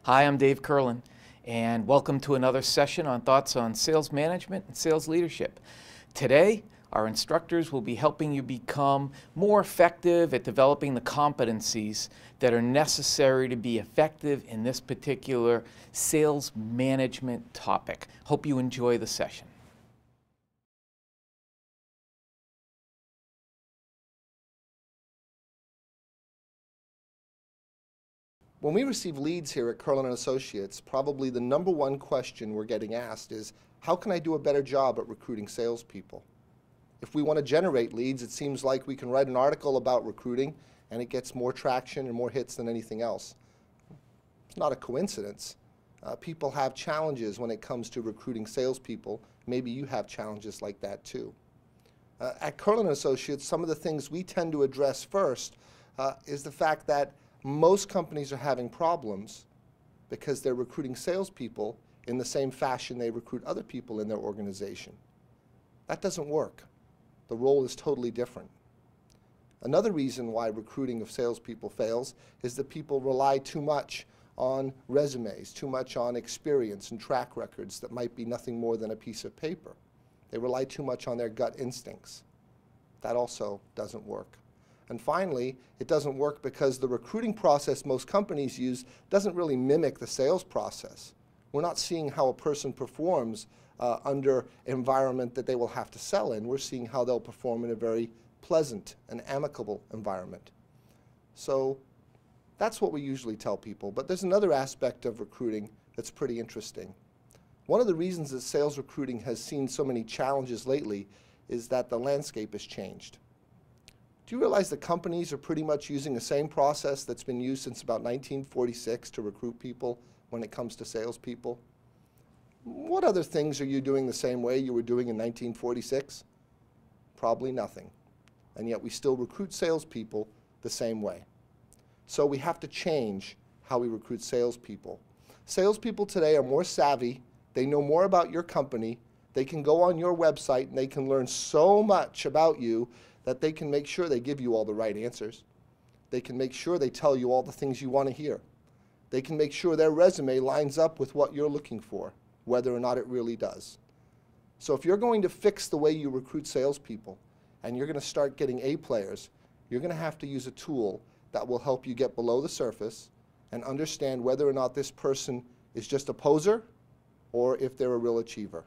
Hi, I'm Dave Kurlan, and welcome to another session on thoughts on sales management and sales leadership. Today, our instructors will be helping you become more effective at developing the competencies that are necessary to be effective in this particular sales management topic. Hope you enjoy the session. When we receive leads here at Kurlan & Associates, probably the number one question we're getting asked is, how can I do a better job at recruiting salespeople? If we want to generate leads, it seems like we can write an article about recruiting and it gets more traction and more hits than anything else. It's not a coincidence. People have challenges when it comes to recruiting salespeople. Maybe you have challenges like that too. At Kurlan & Associates, some of the things we tend to address first is the fact that most companies are having problems because they're recruiting salespeople in the same fashion they recruit other people in their organization. That doesn't work. The role is totally different. Another reason why recruiting of salespeople fails is that people rely too much on resumes, too much on experience and track records that might be nothing more than a piece of paper. They rely too much on their gut instincts. That also doesn't work. And finally, it doesn't work because the recruiting process most companies use doesn't really mimic the sales process. We're not seeing how a person performs under an environment that they will have to sell in. We're seeing how they'll perform in a very pleasant and amicable environment. So that's what we usually tell people. But there's another aspect of recruiting that's pretty interesting. One of the reasons that sales recruiting has seen so many challenges lately is that the landscape has changed. Do you realize that companies are pretty much using the same process that's been used since about 1946 to recruit people when it comes to salespeople? What other things are you doing the same way you were doing in 1946? Probably nothing. And yet we still recruit salespeople the same way. So we have to change how we recruit salespeople. Salespeople today are more savvy. They know more about your company. They can go on your website and they can learn so much about you that they can make sure they give you all the right answers. They can make sure they tell you all the things you want to hear. They can make sure their resume lines up with what you're looking for, whether or not it really does. So if you're going to fix the way you recruit salespeople and you're going to start getting A players, you're going to have to use a tool that will help you get below the surface and understand whether or not this person is just a poser or if they're a real achiever.